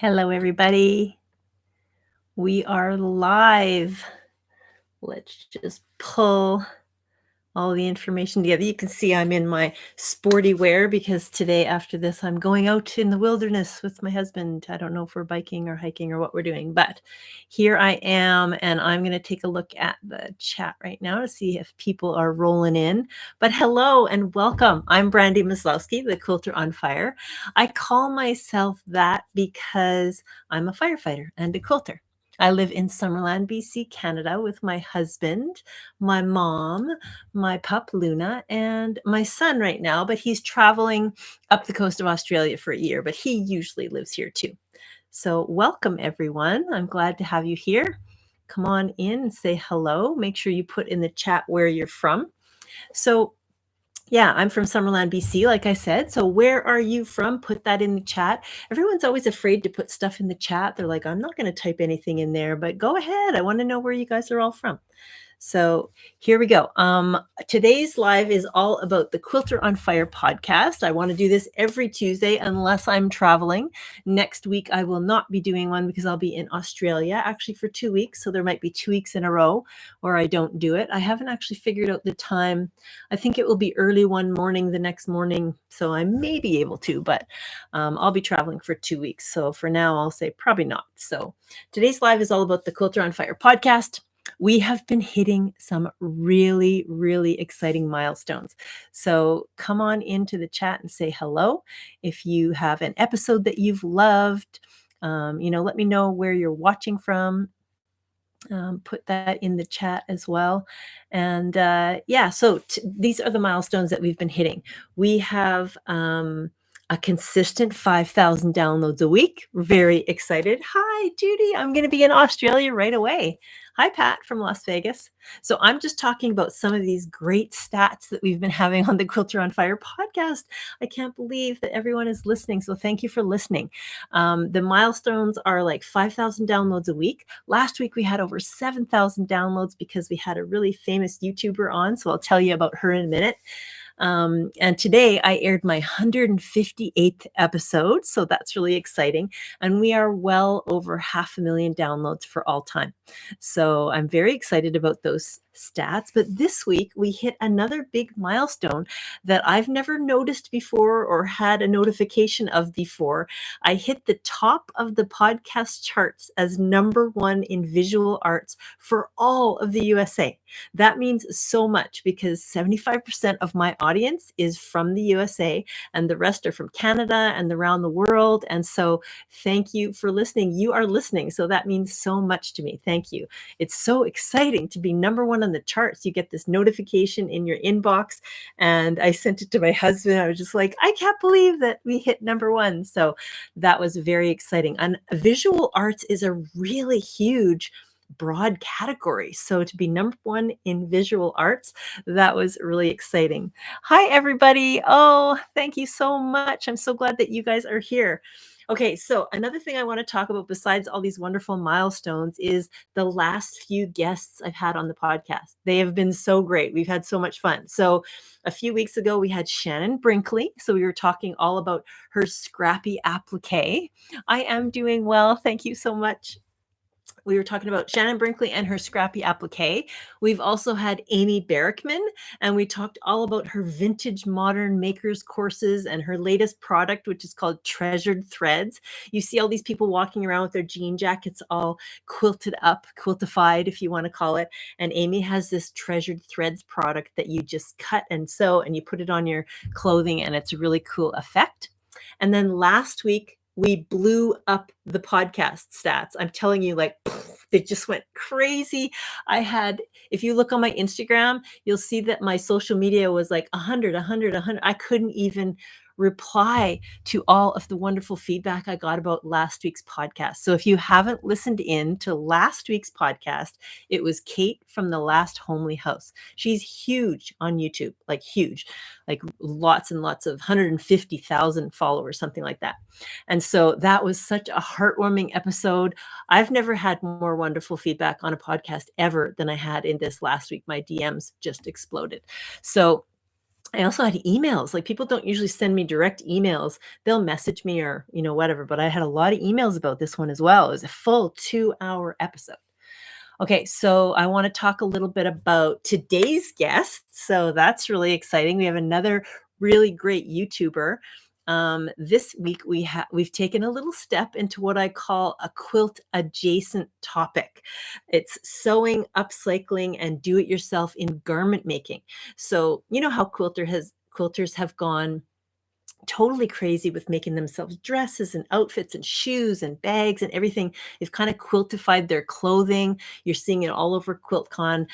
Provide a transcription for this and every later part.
Hello, everybody. We are live. Let's just pull all the information together. You can see I'm in my sporty wear because today, after this, I'm going out in the wilderness with my husband. I don't know if we're biking or hiking or what we're doing, but here I am, and I'm going to take a look at the chat right now to see if people are rolling in. But hello and welcome. I'm Brandy Maslowski, the Quilter on Fire. I call myself that because I'm a firefighter and a quilter. I live in Summerland, BC, Canada, with my husband, my mom, my pup Luna, and my son right now, but he's traveling up the coast of Australia for a year, but he usually lives here too. So welcome everyone. I'm glad to have you here. Come on in and say hello. Make sure you put in the chat where you're from. So yeah, I'm from Summerland, BC, like I said. So where are you from? Put that in the chat. Everyone's always afraid to put stuff in the chat. They're like, I'm not going to type anything in there, but go ahead. I want to know where you guys are all from. So here we go. Today's live is all about the Quilter on Fire podcast. I want to do this every Tuesday unless I'm traveling. Next week, I will not be doing one because I'll be in Australia actually for 2 weeks. So there might be 2 weeks in a row where I don't do it. I haven't actually figured out the time. I think it will be early one morning the next morning. So I may be able to, but I'll be traveling for 2 weeks. So for now, I'll say probably not. So today's live is all about the Quilter on Fire podcast. We have been hitting some really, really exciting milestones. So come on into the chat and say hello. If you have an episode that you've loved, let me know where you're watching from. Put that in the chat as well. And so these are the milestones that we've been hitting. We have a consistent 5,000 downloads a week. We're very excited. Hi, Judy. I'm going to be in Australia right away. Hi, Pat from Las Vegas. So I'm just talking about some of these great stats that we've been having on the Quilter on Fire podcast. I can't believe that everyone is listening. So thank you for listening. The milestones are like 5,000 downloads a week. Last week, we had over 7,000 downloads because we had a really famous YouTuber on. So I'll tell you about her in a minute. And today I aired my 158th episode. So that's really exciting. And we are well over 500,000 downloads for all time. So I'm very excited about those stats. But this week we hit another big milestone that I've never noticed before or had a notification of before. I hit the top of the podcast charts as #1 in visual arts for all of the USA. That means so much because 75% of my audience is from the USA and the rest are from Canada and around the world. And so thank you for listening. You are listening. So that means so much to me. Thank you. It's so exciting to be #1 on the charts. You get this notification in your inbox. And I sent it to my husband. I was just like, I can't believe that we hit #1. So that was very exciting. And visual arts is a really huge broad category. So to be #1 in visual arts, that was really exciting. Hi, everybody. Oh, thank you so much. I'm so glad that you guys are here. Okay, so another thing I want to talk about besides all these wonderful milestones is the last few guests I've had on the podcast. They have been so great. We've had so much fun. So a few weeks ago, we had Shannon Brinkley. So we were talking all about her scrappy applique. I am doing well. Thank you so much. We were talking about Shannon Brinkley and her scrappy applique. We've also had Amy Barrickman, and we talked all about her vintage modern makers courses and her latest product, which is called Treasured Threads. You see all these people walking around with their jean jackets all quilted up, quiltified, if you want to call it. And Amy has this Treasured Threads product that you just cut and sew and you put it on your clothing, and it's a really cool effect. And then last week, we blew up the podcast stats. I'm telling you, like, they just went crazy. If you look on my Instagram, you'll see that my social media was like 100. I couldn't even reply to all of the wonderful feedback I got about last week's podcast. So if you haven't listened in to last week's podcast, it was Kate from the Last Homely House. She's huge on YouTube, like huge, like lots and lots of 150,000 followers, something like that. And so that was such a heartwarming episode. I've never had more wonderful feedback on a podcast ever than I had in this last week. My DMs just exploded. So I also had emails. Like, people don't usually send me direct emails. They'll message me or, whatever, but I had a lot of emails about this one as well. It was a full 2-hour episode. Okay, so I want to talk a little bit about today's guest. So that's really exciting. We have another really great YouTuber. This week we've taken a little step into what I call a quilt adjacent topic. It's sewing, upcycling, and do-it-yourself in garment making. So you know how quilters have gone totally crazy with making themselves dresses and outfits and shoes and bags and everything. They've kind of quiltified their clothing. You're seeing it all over QuiltCon.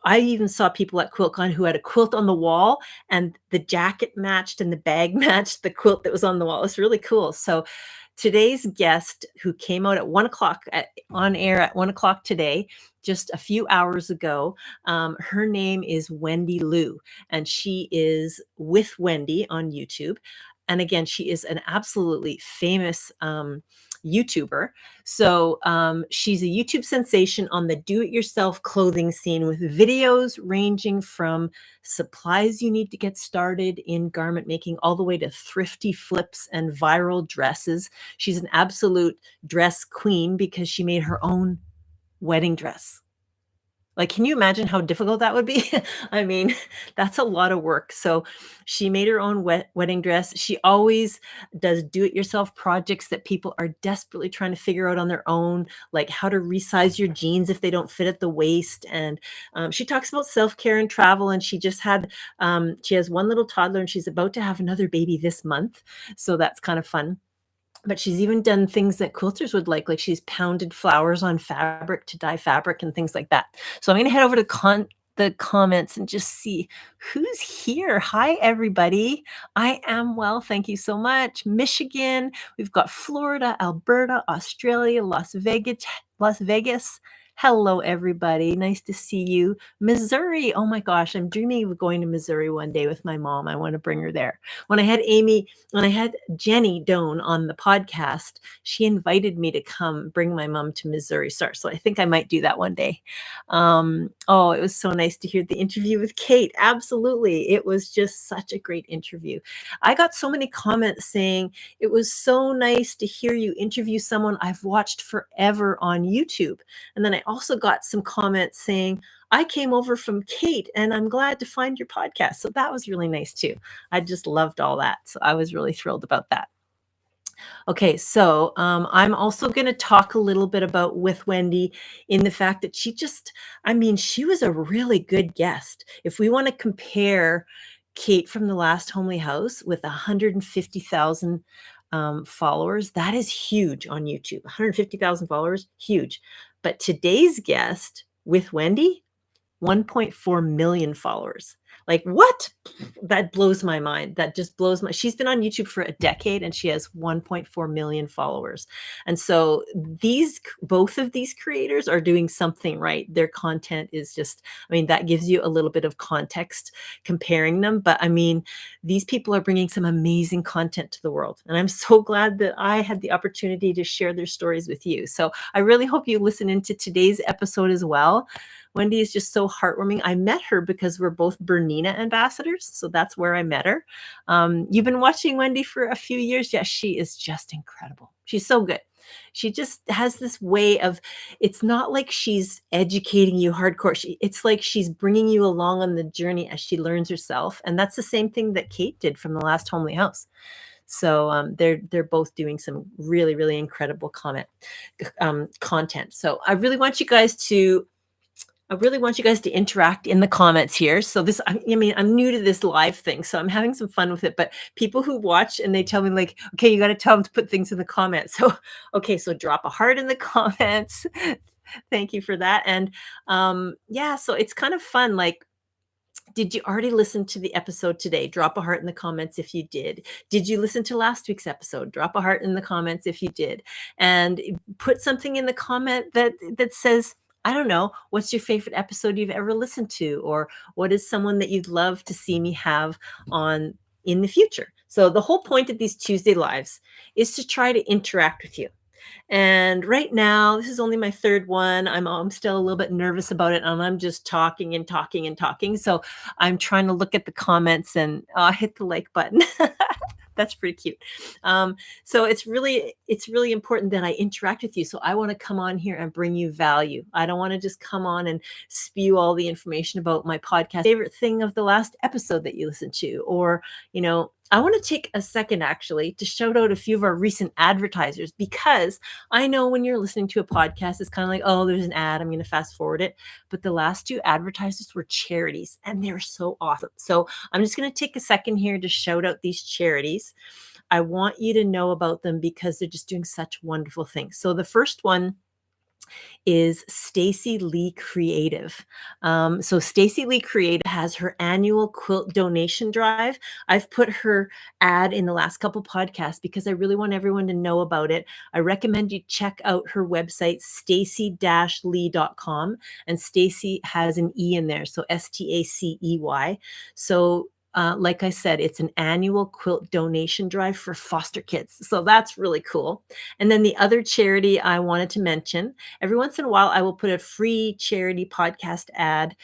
I even saw people at QuiltCon who had a quilt on the wall and the jacket matched and the bag matched the quilt that was on the wall. It's really cool. So today's guest, who came out at 1 o'clock on air at 1 o'clock today, just a few hours ago, her name is Wendy Liu, and she is with Wendy on YouTube. And again, she is an absolutely famous YouTuber. So she's a YouTube sensation on the do-it-yourself clothing scene, with videos ranging from supplies you need to get started in garment making all the way to thrifty flips and viral dresses. She's an absolute dress queen because she made her own wedding dress. Like, can you imagine how difficult that would be? I mean, that's a lot of work. So she made her own wedding dress. She always does do-it-yourself projects that people are desperately trying to figure out on their own, like how to resize your jeans if they don't fit at the waist. And she talks about self-care and travel. And she has one little toddler, and she's about to have another baby this month. So that's kind of fun. But she's even done things that quilters would like she's pounded flowers on fabric to dye fabric and things like that. So I'm gonna head over to the comments and just see who's here. Hi, everybody. I am well, thank you so much. Michigan, we've got Florida, Alberta, Australia, Las Vegas. Hello, everybody. Nice to see you. Missouri. Oh my gosh, I'm dreaming of going to Missouri one day with my mom. I want to bring her there. When I had Jenny Doan on the podcast, she invited me to come bring my mom to Missouri. So I think I might do that one day. Oh, it was so nice to hear the interview with Kate. Absolutely. It was just such a great interview. I got so many comments saying it was so nice to hear you interview someone I've watched forever on YouTube. And then I also got some comments saying, I came over from Kate and I'm glad to find your podcast. So that was really nice too. I just loved all that. So I was really thrilled about that. Okay, so I'm also going to talk a little bit about with Wendy, in the fact that she was a really good guest. If we want to compare Kate from the last Homely House with 150,000 followers, that is huge on YouTube. 150,000 followers, huge. But today's guest with Wendy, 1.4 million followers. Like, what? That blows my mind. That just blows my. She's been on YouTube for a decade and she has 1.4 million followers. And so both of these creators are doing something right. Their content is just, that gives you a little bit of context comparing them. But these people are bringing some amazing content to the world. And I'm so glad that I had the opportunity to share their stories with you. So I really hope you listen into today's episode as well. Wendy is just so heartwarming. I met her because we're both Bernina ambassadors. So that's where I met her. You've been watching Wendy for a few years. Yes, she is just incredible. She's so good. She just has this way of, it's not like she's educating you hardcore. It's like she's bringing you along on the journey as she learns herself. And that's the same thing that Kate did from the last Homely House. So they're both doing some really, really incredible content. So I really want you guys to interact in the comments here. So I'm new to this live thing, so I'm having some fun with it. But people who watch and they tell me okay, you got to tell them to put things in the comments. So, okay, so drop a heart in the comments. Thank you for that. And so it's kind of fun. Did you already listen to the episode today? Drop a heart in the comments if you did. Did you listen to last week's episode? Drop a heart in the comments if you did. And put something in the comment that says, I don't know, what's your favorite episode you've ever listened to? Or what is someone that you'd love to see me have on in the future? So the whole point of these Tuesday Lives is to try to interact with you. And right now, this is only my third one. I'm still a little bit nervous about it, and I'm just talking and talking and talking. So I'm trying to look at the comments and hit the like button. That's pretty cute. Um, so it's really important that I interact with you. So I want to come on here and bring you value. I don't want to just come on and spew all the information about my podcast favorite thing of the last episode that you listened to, or I want to take a second actually to shout out a few of our recent advertisers, because I know when you're listening to a podcast, it's kind of like, oh, there's an ad, I'm going to fast forward it. But the last two advertisers were charities, and they're so awesome. So I'm just going to take a second here to shout out these charities. I want you to know about them because they're just doing such wonderful things. So the first one is Stacy Lee Creative. So Stacy Lee Creative has her annual quilt donation drive. I've put her ad in the last couple podcasts because I really want everyone to know about it. I recommend you check out her website, stacy-lee.com, and Stacy has an E in there, so Stacey. So like I said, it's an annual quilt donation drive for foster kids. So that's really cool. And then the other charity I wanted to mention, every once in a while, I will put a free charity podcast ad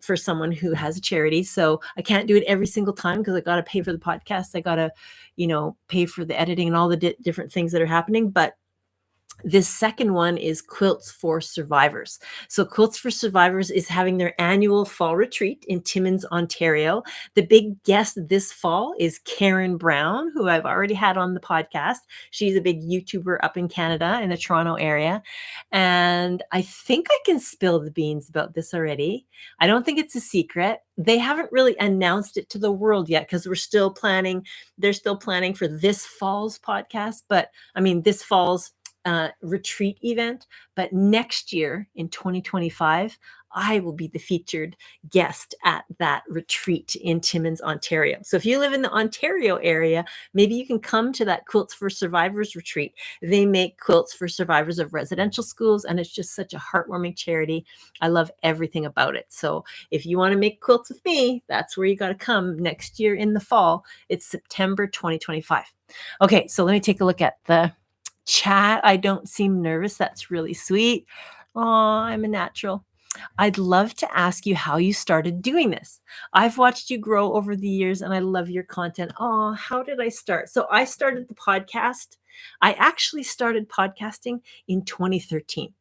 for someone who has a charity. So I can't do it every single time because I got to pay for the podcast. I got to, pay for the editing and all the different things that are happening. But this second one is Quilts for Survivors. So Quilts for Survivors is having their annual fall retreat in Timmins, Ontario. The big guest this fall is Karen Brown, who I've already had on the podcast. She's a big YouTuber up in Canada in the Toronto area. And I think I can spill the beans about this already. I don't think it's a secret. They haven't really announced it to the world yet because we're still planning. They're still planning for this fall's podcast, but I mean, this fall's retreat event. But next year in 2025, I will be the featured guest at that retreat in Timmins, Ontario. So if you live in the Ontario area, maybe you can come to that Quilts for Survivors retreat. They make quilts for survivors of residential schools, and it's just such a heartwarming charity. I love everything about it. So if you want to make quilts with me, that's where you got to come next year in the fall. It's September 2025. Okay, so let me take a look at the chat. I don't seem nervous. That's really sweet. Oh, I'm a natural. I'd love to ask you how you started doing this. I've watched you grow over the years and I love your content. Oh, how did I start? So I started the podcast. I actually started podcasting in 2013.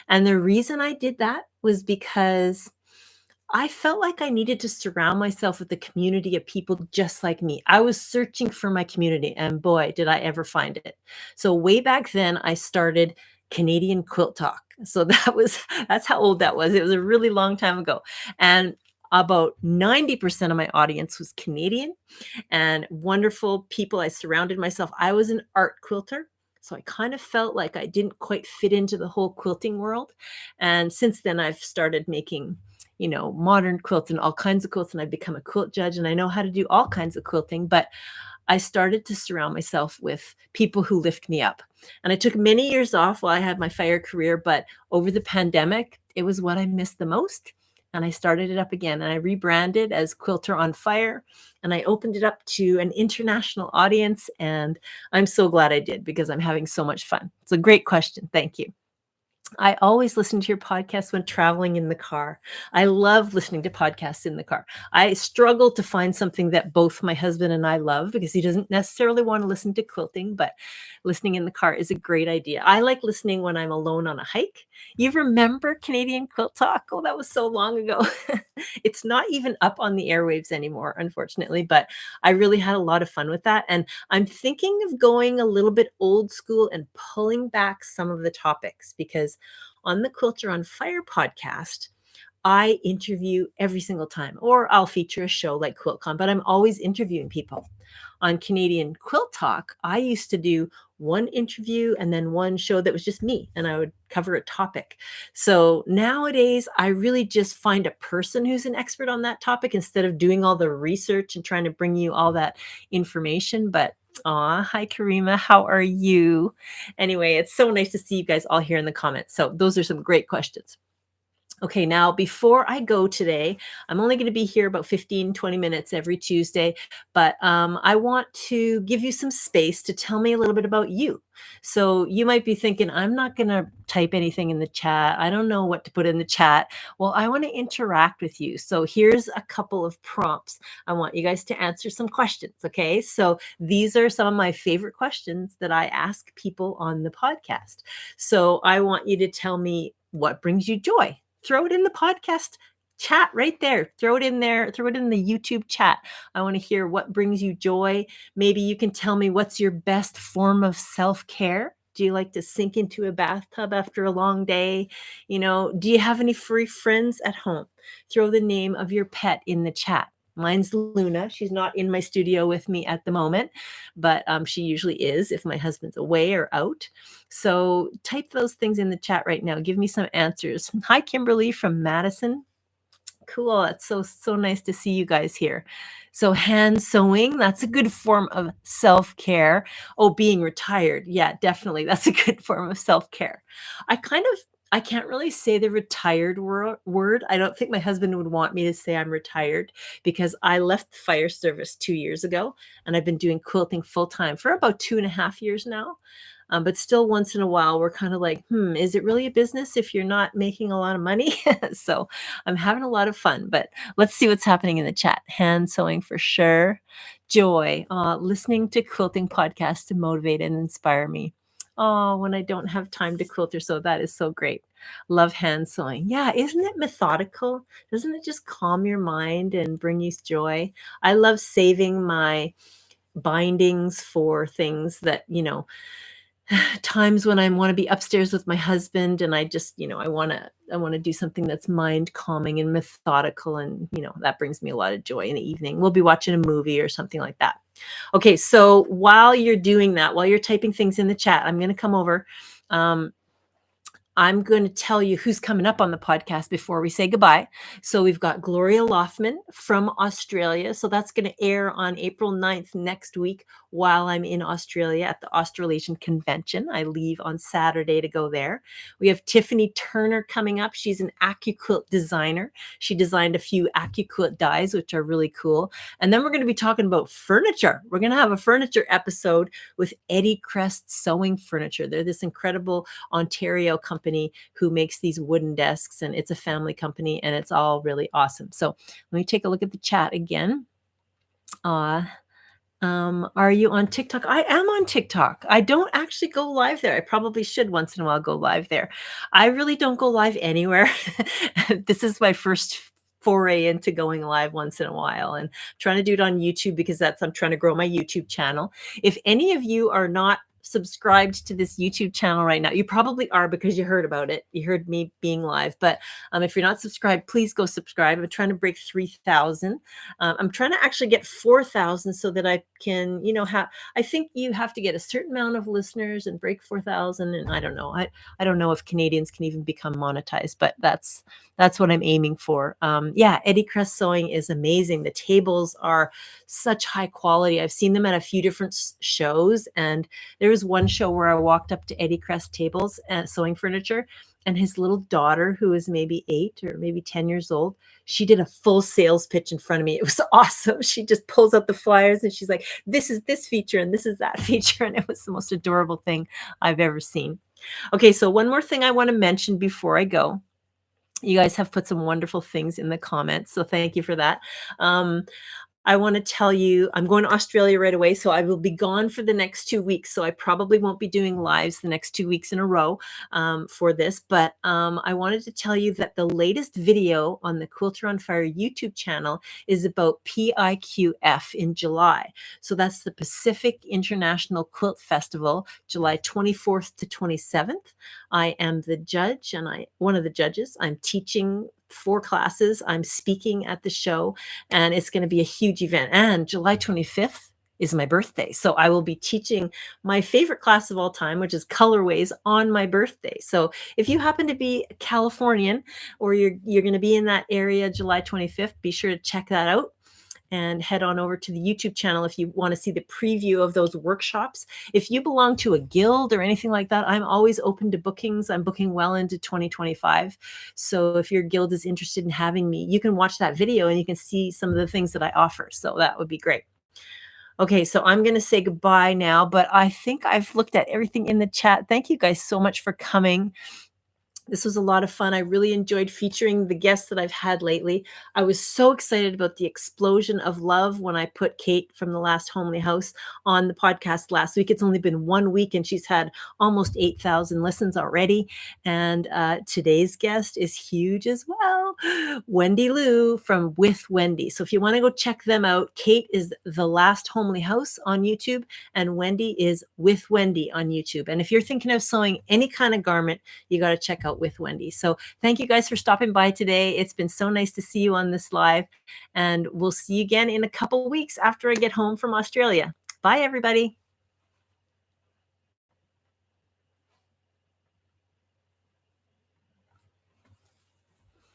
And the reason I did that was because I felt like I needed to surround myself with a community of people just like me. I was searching for my community, and boy, did I ever find it. So way back then, I started Canadian Quilt Talk. So that's how old that was. It was a really long time ago. And about 90% of my audience was Canadian and wonderful people I surrounded myself. I was an art quilter. So I kind of felt like I didn't quite fit into the whole quilting world. And since then, I've started making modern quilts and all kinds of quilts, and I've become a quilt judge and I know how to do all kinds of quilting, but I started to surround myself with people who lift me up. And I took many years off while I had my fire career, but over the pandemic, it was what I missed the most. And I started it up again and I rebranded as Quilter on Fire and I opened it up to an international audience. And I'm so glad I did because I'm having so much fun. It's a great question. Thank you. I always listen to your podcast when traveling in the car. I love listening to podcasts in the car. I struggle to find something that both my husband and I love because he doesn't necessarily want to listen to quilting, but listening in the car is a great idea. I like listening when I'm alone on a hike. You remember Canadian Quilt Talk? Oh, that was so long ago. It's not even up on the airwaves anymore, unfortunately, but I really had a lot of fun with that. And I'm thinking of going a little bit old school and pulling back some of the topics because on the Quilter on Fire podcast, I interview every single time, or I'll feature a show like QuiltCon, but I'm always interviewing people. On Canadian Quilt Talk, I used to do one interview and then one show that was just me, and I would cover a topic. So nowadays, I really just find a person who's an expert on that topic instead of doing all the research and trying to bring you all that information. But hi Karima, how are you? Anyway, it's so nice to see you guys all here in the comments. So those are some great questions. Okay, now before I go today, I'm only going to be here about 15, 20 minutes every Tuesday, but I want to give you some space to tell me a little bit about you. So you might be thinking, I'm not going to type anything in the chat. I don't know what to put in the chat. Well, I want to interact with you. So here's a couple of prompts. I want you guys to answer some questions. Okay, so these are some of my favorite questions that I ask people on the podcast. So I want you to tell me what brings you joy. Throw it in the podcast chat right there. Throw it in there. Throw it in the YouTube chat. I want to hear what brings you joy. Maybe you can tell me what's your best form of self-care. Do you like to sink into a bathtub after a long day? Do you have any furry friends at home? Throw the name of your pet in the chat. Mine's Luna. She's not in my studio with me at the moment, but she usually is if my husband's away or out. So type those things in the chat right now. Give me some answers. Hi, Kimberly from Madison. Cool. It's so nice to see you guys here. So hand sewing, that's a good form of self-care. Oh, being retired. Yeah, definitely. That's a good form of self-care. I can't really say the retired word. I don't think my husband would want me to say I'm retired because I left the fire service 2 years ago and I've been doing quilting full time for about 2.5 years now. But still, once in a while, we're kind of like, is it really a business if you're not making a lot of money? So I'm having a lot of fun, but let's see what's happening in the chat. Hand sewing for sure. Joy, listening to quilting podcasts to motivate and inspire me. Oh, when I don't have time to quilt or so, that is so great. Love hand sewing. Yeah, isn't it methodical? Doesn't it just calm your mind and bring you joy? I love saving my bindings for things that, times when I want to be upstairs with my husband and I just, I want to do something that's mind calming and methodical and, that brings me a lot of joy in the evening. We'll be watching a movie or something like that. Okay, so while you're doing that, while you're typing things in the chat, I'm going to come over. I'm going to tell you who's coming up on the podcast before we say goodbye. So we've got Gloria Loftman from Australia. So that's going to air on April 9th next week while I'm in Australia at the Australasian Convention. I leave on Saturday to go there. We have Tiffany Turner coming up. She's an AccuQuilt designer. She designed a few AccuQuilt dies, which are really cool. And then we're going to be talking about furniture. We're going to have a furniture episode with Eddie Crest Sewing Furniture. They're this incredible Ontario company who makes these wooden desks, and it's a family company and it's all really awesome. So let me take a look at the chat again. Are you on TikTok? I am on TikTok. I don't actually go live there. I probably should once in a while go live there. I really don't go live anywhere. This is my first foray into going live once in a while and trying to do it on YouTube because I'm trying to grow my YouTube channel. If any of you are not subscribed to this YouTube channel right now, you probably are because you heard about it. You heard me being live. But if you're not subscribed, please go subscribe. I'm trying to break 3,000. I'm trying to actually get 4,000 so that I can, I think you have to get a certain amount of listeners and break 4,000. And I don't know. I don't know if Canadians can even become monetized, but that's what I'm aiming for. Yeah, Eddie Crest Sewing is amazing. The tables are such high quality. I've seen them at a few different shows, and there was one show where I walked up to Eddie Crest tables and sewing furniture, and his little daughter, who is maybe 8 or maybe 10 years old, she did a full sales pitch in front of me. It was awesome. She just pulls out the flyers and she's like, this is this feature and this is that feature. And it was the most adorable thing I've ever seen. Okay, so one more thing I want to mention before I go. You guys have put some wonderful things in the comments, so thank you for that. I want to tell you, I'm going to Australia right away, so I will be gone for the next 2 weeks. So I probably won't be doing lives the next 2 weeks in a row for this. But I wanted to tell you that the latest video on the Quilter on Fire YouTube channel is about PIQF in July. So that's the Pacific International Quilt Festival, July 24th to 27th. I am the judge and one of the judges. I'm teaching 4 classes. I'm speaking at the show, and it's going to be a huge event. And July 25th is my birthday. So I will be teaching my favorite class of all time, which is colorways, on my birthday. So if you happen to be Californian or you're going to be in that area July 25th, be sure to check that out. and head on over to the YouTube channel if you want to see the preview of those workshops. If you belong to a guild or anything like that, I'm always open to bookings. I'm booking well into 2025. So if your guild is interested in having me, you can watch that video and you can see some of the things that I offer. So that would be great. Okay, so I'm going to say goodbye now, but I think I've looked at everything in the chat. Thank you guys so much for coming. This was a lot of fun. I really enjoyed featuring the guests that I've had lately. I was so excited about the explosion of love when I put Kate from the Last Homely House on the podcast last week. It's only been 1 week and she's had almost 8,000 listens already. And today's guest is huge as well. Wendy Lou from With Wendy. So if you want to go check them out, Kate is The Last Homely House on YouTube and Wendy is With Wendy on YouTube. And if you're thinking of sewing any kind of garment, you got to check out With Wendy. So thank you guys for stopping by today. It's been so nice to see you on this live, and we'll see you again in a couple weeks after I get home from Australia. Bye, everybody.